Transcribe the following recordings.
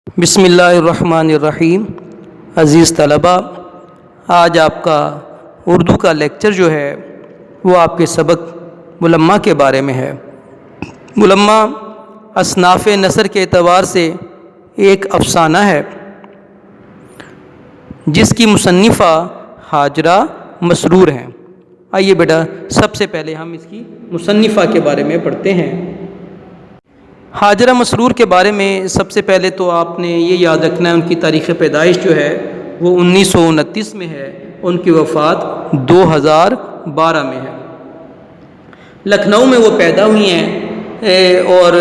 بسم اللہ الرحمن الرحیم۔ عزیز طلباء، آج آپ کا اردو کا لیکچر جو ہے وہ آپ کے سبق ملمہ کے بارے میں ہے۔ ملمہ اصناف نثر کے اعتبار سے ایک افسانہ ہے جس کی مصنفہ ہاجرہ مسرور ہیں۔ آئیے بیٹا سب سے پہلے ہم اس کی مصنفہ کے بارے میں پڑھتے ہیں۔ ہاجرہ مسرور کے بارے میں سب سے پہلے تو آپ نے یہ یاد رکھنا ہے، ان کی تاریخ پیدائش جو ہے وہ 1929 میں ہے، ان کی وفات 2012 میں ہے۔ لکھنؤ میں وہ پیدا ہوئی ہیں اور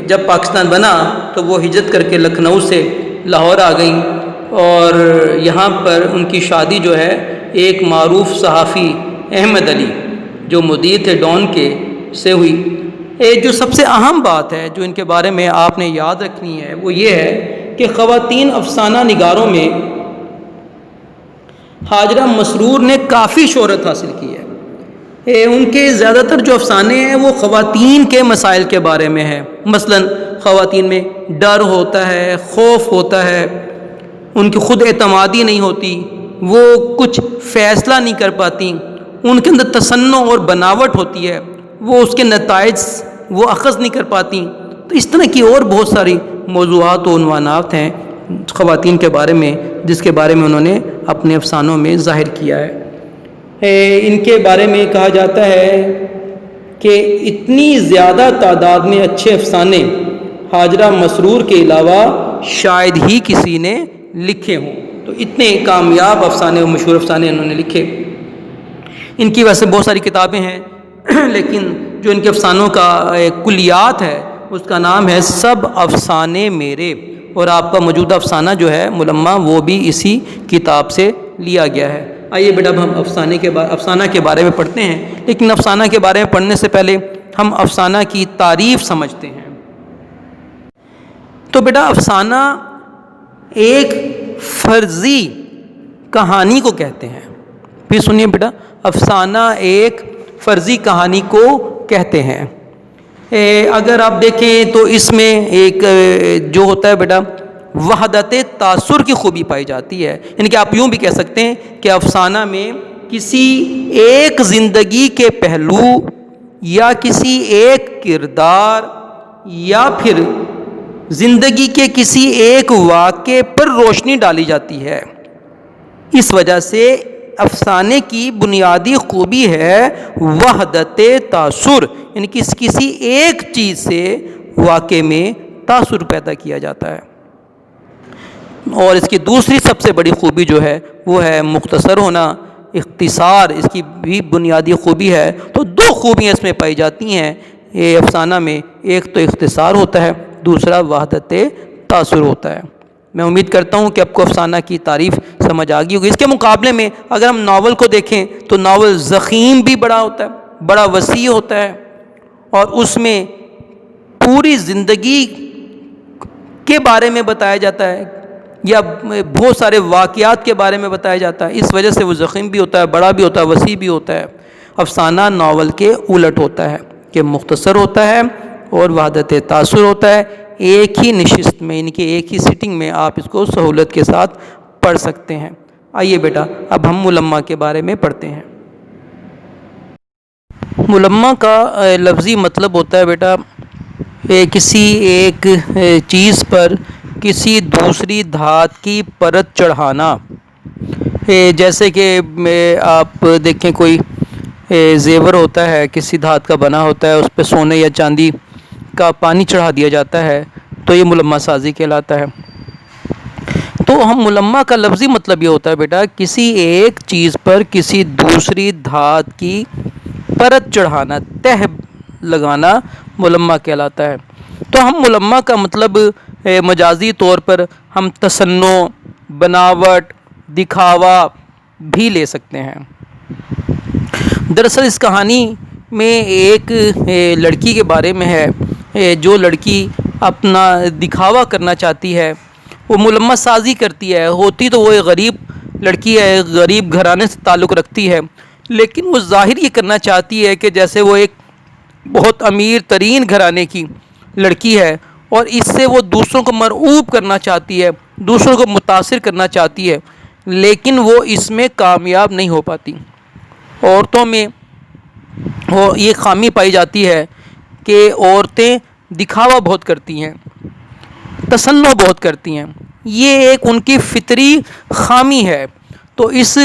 جب پاکستان بنا تو وہ ہجرت کر کے لکھنؤ سے لاہور آ گئیں، اور یہاں پر ان کی شادی جو ہے ایک معروف صحافی احمد علی جو مدیر تھے ڈان کے سے ہوئی۔ جو سب سے اہم بات ہے جو ان کے بارے میں آپ نے یاد رکھنی ہے وہ یہ ہے کہ خواتین افسانہ نگاروں میں ہاجرہ مسرور نے کافی شہرت حاصل کی ہے۔ ان کے زیادہ تر جو افسانے ہیں وہ خواتین کے مسائل کے بارے میں ہیں، مثلا خواتین میں ڈر ہوتا ہے، خوف ہوتا ہے، ان کی خود اعتمادی نہیں ہوتی، وہ کچھ فیصلہ نہیں کر پاتی، ان کے اندر تصنع اور بناوٹ ہوتی ہے، وہ اس کے نتائج وہ اخذ نہیں کر پاتی۔ تو اس طرح کی اور بہت ساری موضوعات و عنوانات ہیں خواتین کے بارے میں جس کے بارے میں انہوں نے اپنے افسانوں میں ظاہر کیا ہے۔ ان کے بارے میں کہا جاتا ہے کہ اتنی زیادہ تعداد میں اچھے افسانے ہاجرہ مسرور کے علاوہ شاید ہی کسی نے لکھے ہوں، تو اتنے کامیاب افسانے اور مشہور افسانے انہوں نے لکھے۔ ان کی ویسے بہت ساری کتابیں ہیں، لیکن جو ان کے افسانوں کا کلیات ہے اس کا نام ہے سب افسانے میرے، اور آپ کا موجودہ افسانہ جو ہے ملمہ وہ بھی اسی کتاب سے لیا گیا ہے۔ آئیے بیٹا اب ہم افسانہ کے بارے میں پڑھتے ہیں، لیکن افسانہ کے بارے میں پڑھنے سے پہلے ہم افسانہ کی تعریف سمجھتے ہیں۔ تو بیٹا افسانہ ایک فرضی کہانی کو کہتے ہیں۔ پھر سنیے بیٹا، افسانہ ایک فرضی کہانی کو کہتے ہیں۔ اگر آپ دیکھیں تو اس میں ایک جو ہوتا ہے بیٹا وحدت تاثر کی خوبی پائی جاتی ہے، یعنی کہ آپ یوں بھی کہہ سکتے ہیں کہ افسانہ میں کسی ایک زندگی کے پہلو یا کسی ایک کردار یا پھر زندگی کے کسی ایک واقعے پر روشنی ڈالی جاتی ہے۔ اس وجہ سے افسانے کی بنیادی خوبی ہے وحدت تاثر، یعنی کہ کسی ایک چیز سے واقعے میں تاثر پیدا کیا جاتا ہے۔ اور اس کی دوسری سب سے بڑی خوبی جو ہے وہ ہے مختصر ہونا، اختصار اس کی بھی بنیادی خوبی ہے۔ تو دو خوبیاں اس میں پائی جاتی ہیں یہ افسانہ میں، ایک تو اختصار ہوتا ہے، دوسرا وحدت تاثر ہوتا ہے۔ میں امید کرتا ہوں کہ آپ کو افسانہ کی تعریف سمجھ آ گئی ہوگی۔ اس کے مقابلے میں اگر ہم ناول کو دیکھیں تو ناول ضخیم بھی بڑا ہوتا ہے، بڑا وسیع ہوتا ہے، اور اس میں پوری زندگی کے بارے میں بتایا جاتا ہے یا بہت سارے واقعات کے بارے میں بتایا جاتا ہے۔ اس وجہ سے وہ ضخیم بھی ہوتا ہے، بڑا بھی ہوتا ہے، وسیع بھی ہوتا ہے۔ افسانہ ناول کے الٹ ہوتا ہے کہ مختصر ہوتا ہے اور وحدت تاثر ہوتا ہے۔ ایک ہی نشست میں، یعنی کہ ایک ہی سٹنگ میں آپ اس کو سہولت کے ساتھ پڑھ سکتے ہیں۔ آئیے بیٹا اب ہم ملمہ کے بارے میں پڑھتے ہیں۔ ملمہ کا لفظی مطلب ہوتا ہے بیٹا کسی ایک چیز پر کسی دوسری دھات کی پرت چڑھانا۔ جیسے کہ آپ دیکھیں کوئی زیور ہوتا ہے، کسی دھات کا بنا ہوتا ہے، اس پہ سونے یا چاندی کا پانی چڑھا دیا جاتا ہے تو یہ ملمہ سازی کہلاتا ہے۔ تو ہم ملمہ کا لفظی مطلب یہ ہوتا ہے بیٹا کسی ایک چیز پر کسی دوسری دھات کی پرت چڑھانا، تہ لگانا ملمہ کہلاتا ہے۔ تو ہم ملمہ کا مطلب مجازی طور پر ہم تصنع، بناوٹ، دکھاوا بھی لے سکتے ہیں۔ دراصل اس کہانی میں ایک لڑکی کے بارے میں ہے جو لڑکی اپنا دکھاوا کرنا چاہتی ہے، وہ ملمہ سازی کرتی ہے۔ ہوتی تو وہ ایک غریب لڑکی ہے، غریب گھرانے سے تعلق رکھتی ہے، لیکن وہ ظاہر یہ کرنا چاہتی ہے کہ جیسے وہ ایک بہت امیر ترین گھرانے کی لڑکی ہے، اور اس سے وہ دوسروں کو مرعوب کرنا چاہتی ہے، دوسروں کو متاثر کرنا چاہتی ہے، لیکن وہ اس میں کامیاب نہیں ہو پاتی۔ عورتوں میں وہ یہ خامی پائی جاتی ہے کہ عورتیں دکھاوا بہت کرتی ہیں، تصنع بہت کرتی ہیں، یہ ایک ان کی فطری خامی ہے۔ تو اس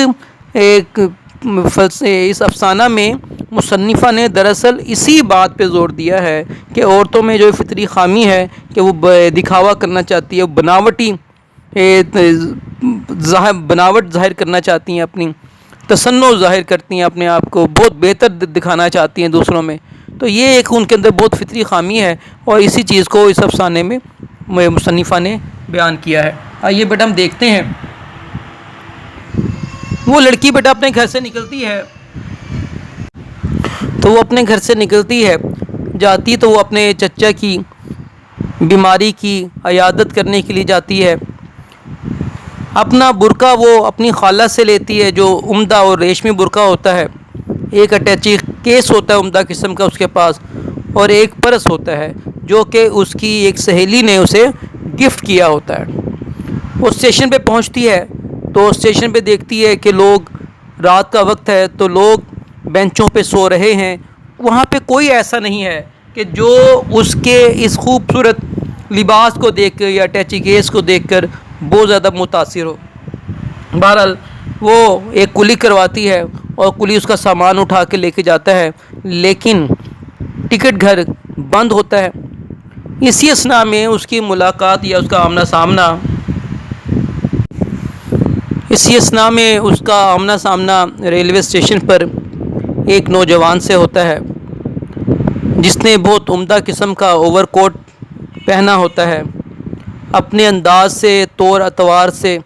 افسانہ میں مصنفہ نے دراصل اسی بات پہ زور دیا ہے کہ عورتوں میں جو فطری خامی ہے کہ وہ دکھاوا کرنا چاہتی ہے، بناوٹ ظاہر کرنا چاہتی ہیں، اپنی تصنع ظاہر کرتی ہیں، اپنے آپ کو بہت بہتر دکھانا چاہتی ہیں دوسروں میں۔ تو یہ ایک ان کے اندر بہت فطری خامی ہے، اور اسی چیز کو اس افسانے میں مصنفہ نے بیان کیا ہے۔ آئیے بیٹا ہم دیکھتے ہیں، وہ لڑکی بیٹا اپنے گھر سے نکلتی ہے، تو وہ اپنے گھر سے نکلتی ہے، جاتی تو وہ اپنے چچا کی بیماری کی عیادت کرنے کے لیے جاتی ہے۔ اپنا برقع وہ اپنی خالہ سے لیتی ہے، جو عمدہ اور ریشمی برقع ہوتا ہے، ایک اٹیچی کیس ہوتا ہے عمدہ قسم کا اس کے پاس، اور ایک پرس ہوتا ہے جو کہ اس کی ایک سہیلی نے اسے گفٹ کیا ہوتا ہے۔ وہ اسٹیشن پہ پہنچتی ہے تو اسٹیشن پہ دیکھتی ہے کہ لوگ، رات کا وقت ہے تو لوگ بینچوں پہ سو رہے ہیں، وہاں پہ کوئی ایسا نہیں ہے کہ جو اس کے اس خوبصورت لباس کو دیکھ کر یا اٹیچی کیس کو دیکھ کر بہت زیادہ متاثر ہو۔ بہرحال وہ ایک کلی کرواتی ہے اور کلی اس کا سامان اٹھا کے لے کے جاتا ہے، لیکن ٹکٹ گھر بند ہوتا ہے۔ اسی اثناء میں اس کی ملاقات یا اس کا آمنا سامنا ریلوے اسٹیشن پر ایک نوجوان سے ہوتا ہے، جس نے بہت عمدہ قسم کا اوور کوٹ پہنا ہوتا ہے۔ اپنے انداز سے، طور اتوار سے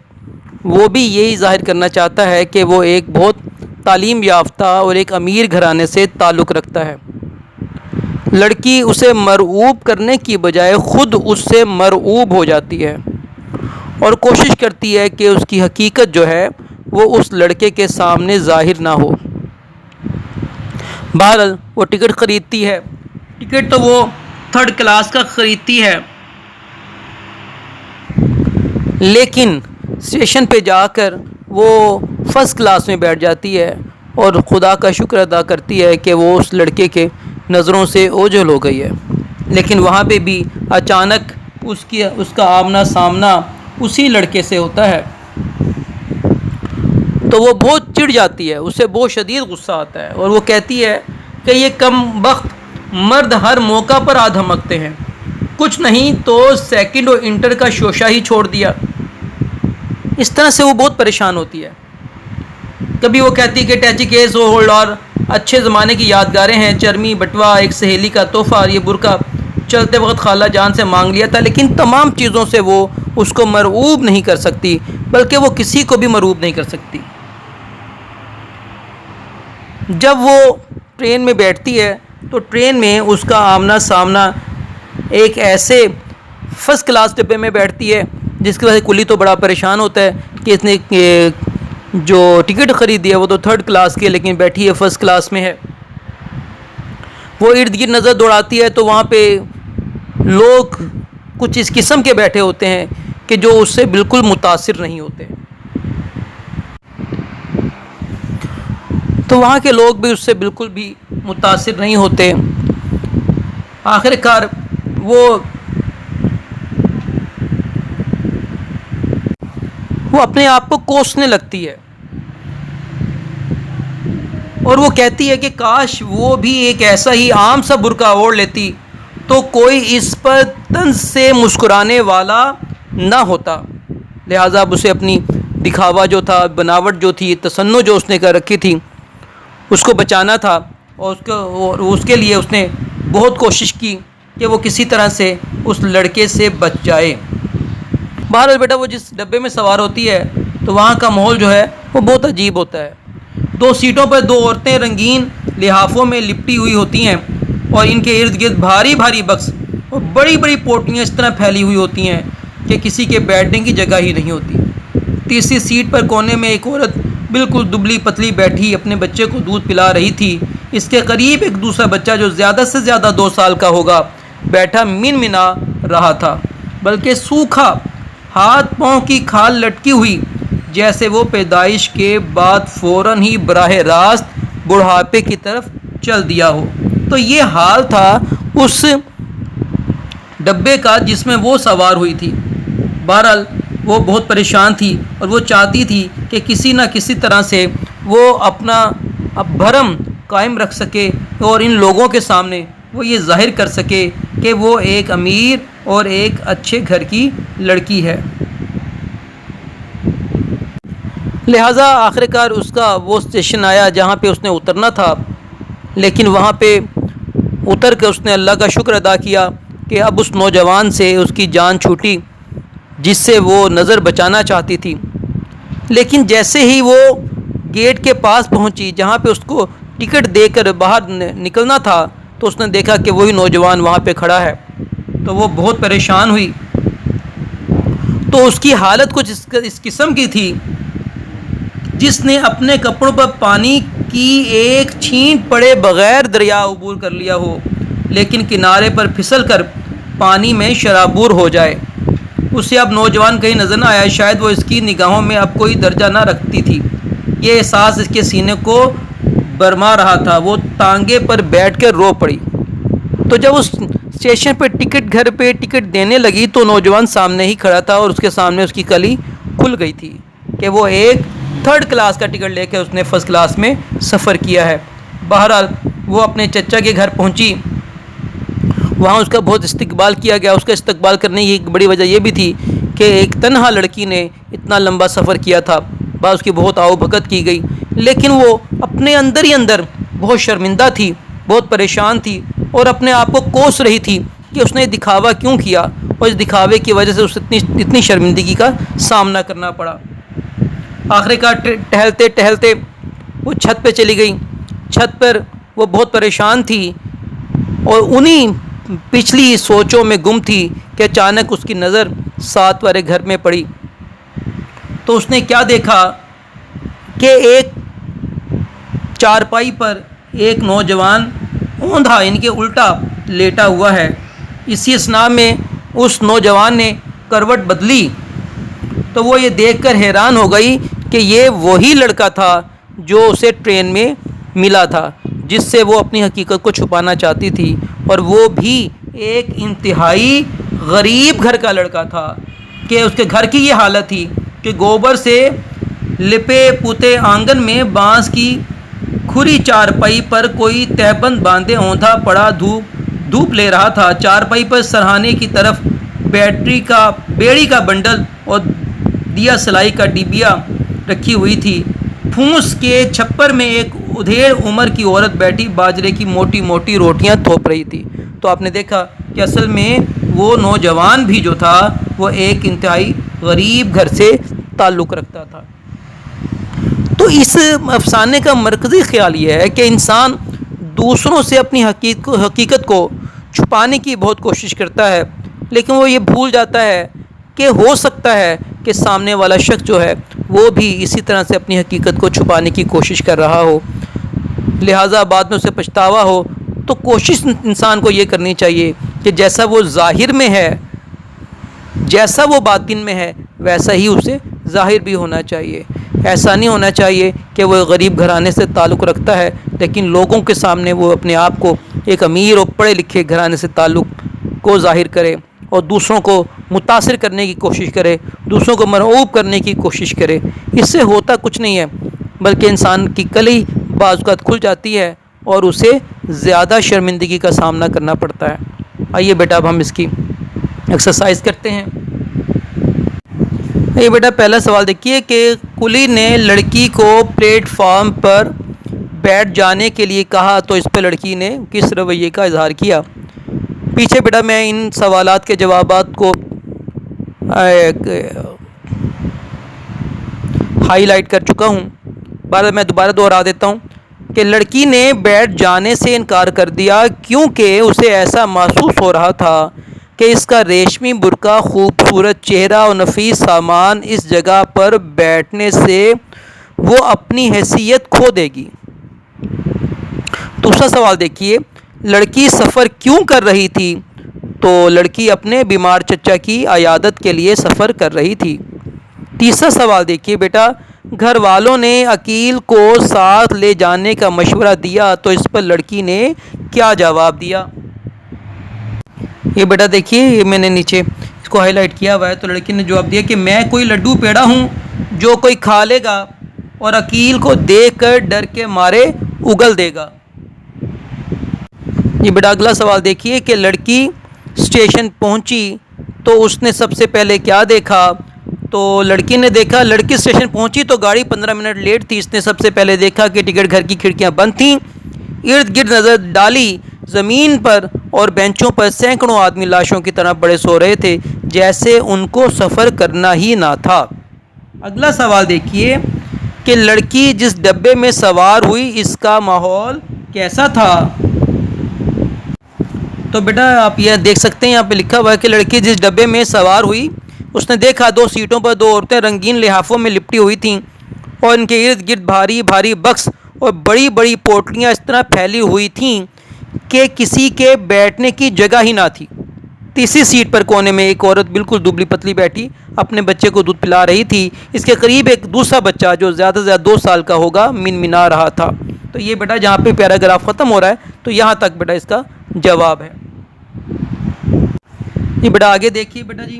وہ بھی یہی ظاہر کرنا چاہتا ہے کہ وہ ایک بہت تعلیم یافتہ اور ایک امیر گھرانے سے تعلق رکھتا ہے۔ لڑکی اسے مرعوب کرنے کی بجائے خود اس سے مرعوب ہو جاتی ہے اور کوشش کرتی ہے کہ اس کی حقیقت جو ہے وہ اس لڑکے کے سامنے ظاہر نہ ہو۔ بہرحال وہ ٹکٹ خریدتی ہے، ٹکٹ تو وہ 3rd کلاس کا خریدتی ہے، لیکن اسٹیشن پہ جا کر وہ 1st کلاس میں بیٹھ جاتی ہے اور خدا کا شکر ادا کرتی ہے کہ وہ اس لڑکے کے نظروں سے اوجھل ہو گئی ہے۔ لیکن وہاں پہ بھی اچانک اس کا آمنا سامنا اسی لڑکے سے ہوتا ہے، تو وہ بہت چڑ جاتی ہے، اسے بہت شدید غصہ آتا ہے، اور وہ کہتی ہے کہ یہ کم بخت مرد ہر موقع پر آ دھمکتے ہیں، کچھ نہیں تو 2nd اور انٹر کا شوشہ ہی چھوڑ دیا۔ اس طرح سے وہ بہت پریشان ہوتی ہے۔ کبھی وہ کہتی ہے کہ اٹیچی کیس ہولڈ اور اچھے زمانے کی یادگاریں ہیں، چرمی بٹوا، ایک سہیلی کا تحفہ، اور یہ برقع چلتے وقت خالہ جان سے مانگ لیا تھا، لیکن تمام چیزوں سے وہ اس کو مرعوب نہیں کر سکتی، بلکہ وہ کسی کو بھی مرعوب نہیں کر سکتی۔ جب وہ ٹرین میں بیٹھتی ہے تو ٹرین میں اس کا آمنا سامنا ایک ایسے 1st کلاس ڈبے میں بیٹھتی ہے جس کی وجہ سے کلی تو بڑا پریشان ہوتا ہے کہ اس نے جو ٹکٹ خریدی ہے وہ تو 3rd کلاس کی ہے، لیکن بیٹھی ہے 1st کلاس میں ہے۔ وہ ارد گرد نظر دوڑاتی ہے تو وہاں پہ لوگ کچھ اس قسم کے بیٹھے ہوتے ہیں کہ جو اس سے بالکل متاثر نہیں ہوتے، تو وہاں کے لوگ بھی اس سے بالکل بھی متاثر نہیں ہوتے۔ آخر کار وہ اپنے آپ کو کوسنے لگتی ہے اور وہ کہتی ہے کہ کاش وہ بھی ایک ایسا ہی عام سا برقع اوڑھ لیتی تو کوئی اس پر طنز سے مسکرانے والا نہ ہوتا۔ لہٰذا اب اسے اپنی دکھاوا جو تھا، بناوٹ جو تھی، تصنع جو اس نے کر رکھی تھی، اس کو بچانا تھا، اور اس کے لیے اس نے بہت کوشش کی کہ وہ کسی طرح سے اس لڑکے سے بچ جائے۔ بہرحال بیٹا وہ جس ڈبے میں سوار ہوتی ہے تو وہاں کا ماحول جو ہے وہ بہت عجیب ہوتا ہے۔ 2 سیٹوں پر 2 عورتیں رنگین لحافوں میں لپٹی ہوئی ہوتی ہیں، اور ان کے ارد گرد بھاری بھاری بکس اور بڑی بڑی پوٹلیاں اس طرح پھیلی ہوئی ہوتی ہیں کہ کسی کے بیٹھنے کی جگہ ہی نہیں ہوتی۔ تیسری سیٹ پر کونے میں ایک عورت بالکل دبلی پتلی بیٹھی اپنے بچے کو دودھ پلا رہی تھی۔ اس کے قریب ایک دوسرا بچہ جو زیادہ سے زیادہ 2 سال کا ہوگا بیٹھا من منا رہا تھا، بلکہ سوکھا، ہاتھ پاؤں کی کھال لٹکی ہوئی، جیسے وہ پیدائش کے بعد فوراً ہی براہ راست بڑھاپے کی طرف چل دیا ہو۔ تو یہ حال تھا اس ڈبے کا جس میں وہ سوار ہوئی تھی۔ بہرحال وہ بہت پریشان تھی اور وہ چاہتی تھی کہ کسی نہ کسی طرح سے وہ اپنا بھرم قائم رکھ سکے اور ان لوگوں کے سامنے وہ یہ ظاہر کر سکے کہ وہ ایک امیر اور ایک اچھے گھر کی لڑکی ہے۔ لہٰذا آخر کار اس کا وہ اسٹیشن آیا جہاں پہ اس نے اترنا تھا، لیکن وہاں پہ اتر کے اس نے اللہ کا شکر ادا کیا کہ اب اس نوجوان سے اس کی جان چھوٹی جس سے وہ نظر بچانا چاہتی تھی۔ لیکن جیسے ہی وہ گیٹ کے پاس پہنچی جہاں پہ اس کو ٹکٹ دے کر باہر نکلنا تھا، تو اس نے دیکھا کہ وہی نوجوان وہاں پہ کھڑا ہے۔ تو وہ بہت پریشان ہوئی۔ تو اس کی حالت کچھ اس قسم کی تھی جس نے اپنے کپڑوں پر پانی کی ایک چھینٹ پڑے بغیر دریا عبور کر لیا ہو، لیکن کنارے پر پھسل کر پانی میں شرابور ہو جائے۔ اسے اب نوجوان کہیں نظر نہ آیا، شاید وہ اس کی نگاہوں میں اب کوئی درجہ نہ رکھتی تھی۔ یہ احساس اس کے سینے کو برما رہا تھا۔ وہ ٹانگے پر بیٹھ کر رو پڑی۔ تو جب اس اسٹیشن پہ گھر پہ ٹکٹ دینے لگی تو نوجوان سامنے ہی کھڑا تھا اور اس کے سامنے اس کی کلی کھل گئی تھی کہ وہ ایک 3rd کلاس کا ٹکٹ لے کے اس نے 1st کلاس میں سفر کیا ہے۔ بہرحال وہ اپنے چچا کے گھر پہنچی، وہاں اس کا بہت استقبال کیا گیا۔ اس کا استقبال کرنے کی ایک بڑی وجہ یہ بھی تھی کہ ایک تنہا لڑکی نے اتنا لمبا سفر کیا تھا، بعد اس کی بہت آؤ بھگت کی گئی، لیکن وہ اپنے اندر ہی اندر بہت شرمندہ تھی، بہت پریشان تھی اور اپنے آپ کو کوس رہی تھی کہ اس نے دکھاوا کیوں کیا، اور اس دکھاوے کی وجہ سے اسے اتنی شرمندگی کا سامنا کرنا پڑا۔ آخر کار ٹہلتے ٹہلتے وہ چھت پہ چلی گئی۔ چھت پر وہ بہت پریشان تھی اور انہی پچھلی سوچوں میں گم تھی کہ اچانک اس کی نظر 7 والے گھر میں پڑی۔ تو اس نے کیا دیکھا کہ ایک چارپائی پر ایک نوجوان اوندھا یعنی کہ الٹا لیٹا ہوا ہے۔ اسی اثناء میں اس نوجوان نے کروٹ بدلی تو وہ یہ دیکھ کر حیران ہو گئی کہ یہ وہی لڑکا تھا جو اسے ٹرین میں ملا تھا، جس سے وہ اپنی حقیقت کو چھپانا چاہتی تھی، اور وہ بھی ایک انتہائی غریب گھر کا لڑکا تھا کہ اس کے گھر کی یہ حالت تھی کہ گوبر سے لپے پوتے آنگن میں بانس کی کھری چارپائی پر کوئی تہبند باندھے اوندھا پڑا دھوپ لے رہا تھا۔ چارپائی پر سرہانے کی طرف بیڑی کا بنڈل اور دیا سلائی کا ڈبیا رکھی ہوئی تھی۔ پھوس کے چھپر میں ایک ادھیڑ عمر کی عورت بیٹھی باجرے کی موٹی موٹی روٹیاں تھوپ رہی تھی۔ تو آپ نے دیکھا کہ اصل میں وہ نوجوان بھی جو تھا وہ ایک انتہائی غریب گھر سے تعلق رکھتا تھا۔ تو اس افسانے کا مرکزی خیال یہ ہے کہ انسان دوسروں سے اپنی حقیقت کو چھپانے کی بہت کوشش کرتا ہے، لیکن وہ یہ بھول جاتا ہے کہ ہو سکتا ہے کہ سامنے والا شخص جو ہے وہ بھی اسی طرح سے اپنی حقیقت کو چھپانے کی کوشش کر رہا ہو، لہٰذا بعد میں اسے پچھتاوا ہو۔ تو کوشش انسان کو یہ کرنی چاہیے کہ جیسا وہ ظاہر میں ہے، جیسا وہ باطن میں ہے، ویسا ہی اسے ظاہر بھی ہونا چاہیے۔ ایسا نہیں ہونا چاہیے کہ وہ غریب گھرانے سے تعلق رکھتا ہے لیکن لوگوں کے سامنے وہ اپنے آپ کو ایک امیر اور پڑھے لکھے گھرانے سے تعلق کو ظاہر کرے اور دوسروں کو متاثر کرنے کی کوشش کرے، دوسروں کو مرعوب کرنے کی کوشش کرے۔ اس سے ہوتا کچھ نہیں ہے، بلکہ انسان کی کلی بعض اوقات کھل جاتی ہے اور اسے زیادہ شرمندگی کا سامنا کرنا پڑتا ہے۔ آئیے بیٹا اب ہم اس کی ایکسرسائز کرتے ہیں۔ یہ بیٹا پہلا سوال دیکھیے کہ کلی نے لڑکی کو پلیٹ فارم پر بیٹھ جانے کے لیے کہا تو اس پہ لڑکی نے کس رویے کا اظہار کیا۔ پیچھے بیٹا میں ان سوالات کے جوابات کو ہائی لائٹ کر چکا ہوں، میں دوبارہ دوہرا دیتا ہوں کہ لڑکی نے بیٹھ جانے سے انکار کر دیا کیونکہ اسے ایسا محسوس ہو رہا تھا کہ اس کا ریشمی برقع، خوبصورت چہرہ اور نفیس سامان اس جگہ پر بیٹھنے سے وہ اپنی حیثیت کھو دے گی۔ دوسرا سوال دیکھیے، لڑکی سفر کیوں کر رہی تھی تو لڑکی اپنے بیمار چچا کی عیادت کے لیے سفر کر رہی تھی۔ تیسرا سوال دیکھیے بیٹا، گھر والوں نے عقیل کو ساتھ لے جانے کا مشورہ دیا تو اس پر لڑکی نے کیا جواب دیا؟ یہ بیٹا دیکھیے، یہ میں نے نیچے اس کو ہائی لائٹ کیا ہوا ہے۔ تو لڑکی نے جواب دیا کہ میں کوئی لڈو پیڑا ہوں جو کوئی کھا لے گا اور عقیل کو دیکھ کر ڈر کے مارے اگل دے گا۔ یہ بیٹا اگلا سوال دیکھیے کہ لڑکی اسٹیشن پہنچی تو اس نے سب سے پہلے کیا دیکھا؟ تو لڑکی نے دیکھا، لڑکی اسٹیشن پہنچی تو گاڑی 15 منٹ لیٹ تھی۔ اس نے سب سے پہلے دیکھا کہ ٹکٹ گھر کی کھڑکیاں بند تھیں، ارد گرد نظر ڈالی، زمین پر اور بینچوں پر سینکڑوں آدمی لاشوں کی طرح پڑے سو رہے تھے جیسے ان کو سفر کرنا ہی نہ تھا۔ اگلا سوال دیکھیے کہ لڑکی جس ڈبے میں سوار ہوئی اس کا ماحول کیسا تھا؟ تو بیٹا آپ یہ دیکھ سکتے ہیں، یہاں پہ لکھا ہوا ہے کہ لڑکی جس ڈبے میں سوار ہوئی اس نے دیکھا 2 سیٹوں پر 2 عورتیں رنگین لحافوں میں لپٹی ہوئی تھیں اور ان کے ارد گرد بھاری بھاری بکس اور بڑی بڑی پوٹلیاں اس طرح پھیلی ہوئی تھیں کہ کسی کے بیٹھنے کی جگہ ہی نہ تھی۔ تیسری سیٹ پر کونے میں ایک عورت بالکل دبلی پتلی بیٹھی اپنے بچے کو دودھ پلا رہی تھی۔ اس کے قریب ایک دوسرا بچہ جو زیادہ سے زیادہ 2 سال کا ہوگا منمنا رہا تھا۔ تو یہ بیٹا جہاں پہ پیراگراف ختم ہو رہا ہے تو یہاں تک بیٹا اس کا جواب ہے۔ یہ بیٹا آگے دیکھیے بیٹا جی،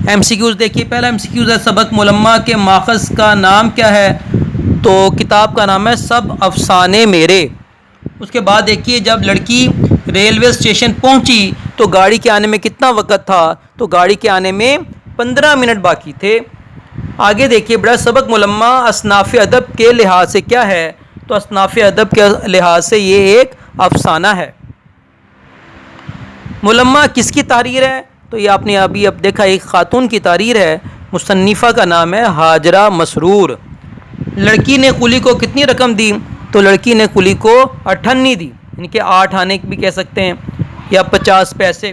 ایم سی کیوز دیکھیے۔ پہلا ایم سی کیوز ہے سبق ملمہ کے ماخذ کا نام کیا ہے؟ تو کتاب کا نام ہے سب افسانے میرے۔ اس کے بعد دیکھیے جب لڑکی ریلوے اسٹیشن پہنچی تو گاڑی کے آنے میں کتنا وقت تھا؟ تو گاڑی کے آنے میں 15 منٹ باقی تھے۔ آگے دیکھیے بیٹا سبق ملمہ اصناف ادب کے لحاظ سے کیا ہے؟ تو اصناف ادب کے لحاظ سے یہ ایک افسانہ ہے۔ ملمہ کس کی تحریر ہے؟ تو یہ آپ نے ابھی دیکھا ایک خاتون کی تحریر ہے، مصنفہ کا نام ہے ہاجرہ مسرور۔ لڑکی نے قلی کو کتنی رقم دی؟ تو لڑکی نے قلی کو 98 دی، یعنی کہ 8 آنے بھی کہہ سکتے ہیں یا 50 پیسے۔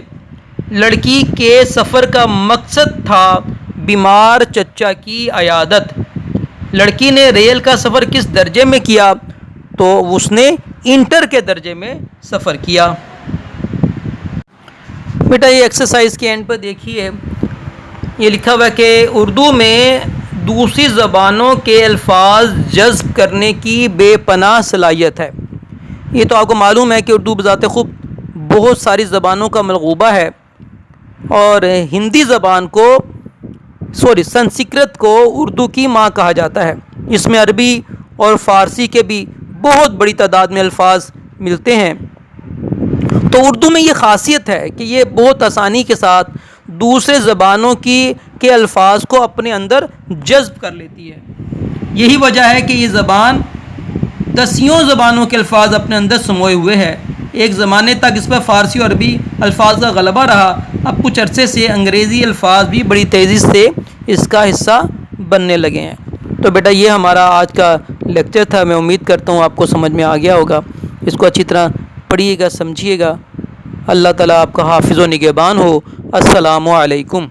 لڑکی کے سفر کا مقصد تھا بیمار چچا کی عیادت۔ لڑکی نے ریل کا سفر کس درجے میں کیا؟ تو اس نے انٹر کے درجے میں سفر کیا۔ بیٹا یہ ایکسرسائز کے اینڈ پر دیکھیے، یہ لکھا ہوا ہے کہ اردو میں دوسری زبانوں کے الفاظ جذب کرنے کی بے پناہ صلاحیت ہے۔ یہ تو آپ کو معلوم ہے کہ اردو بذات خود بہت ساری زبانوں کا ملغوبہ ہے، اور ہندی زبان کو سنسکرت کو اردو کی ماں کہا جاتا ہے۔ اس میں عربی اور فارسی کے بھی بہت بڑی تعداد میں الفاظ ملتے ہیں۔ تو اردو میں یہ خاصیت ہے کہ یہ بہت آسانی کے ساتھ دوسرے زبانوں کے الفاظ کو اپنے اندر جذب کر لیتی ہے۔ یہی وجہ ہے کہ یہ زبان 10 زبانوں کے الفاظ اپنے اندر سموئے ہوئے ہے۔ ایک زمانے تک اس پر فارسی اور عربی الفاظ کا غلبہ رہا، اب کچھ عرصے سے انگریزی الفاظ بھی بڑی تیزی سے اس کا حصہ بننے لگے ہیں۔ تو بیٹا یہ ہمارا آج کا لیکچر تھا، میں امید کرتا ہوں آپ کو سمجھ میں آ گیا ہوگا۔ اس کو اچھی طرح پڑھیے گا، سمجھیے گا۔ اللہ تعالیٰ آپ کا حافظ و نگہبان ہو۔ السلام علیکم۔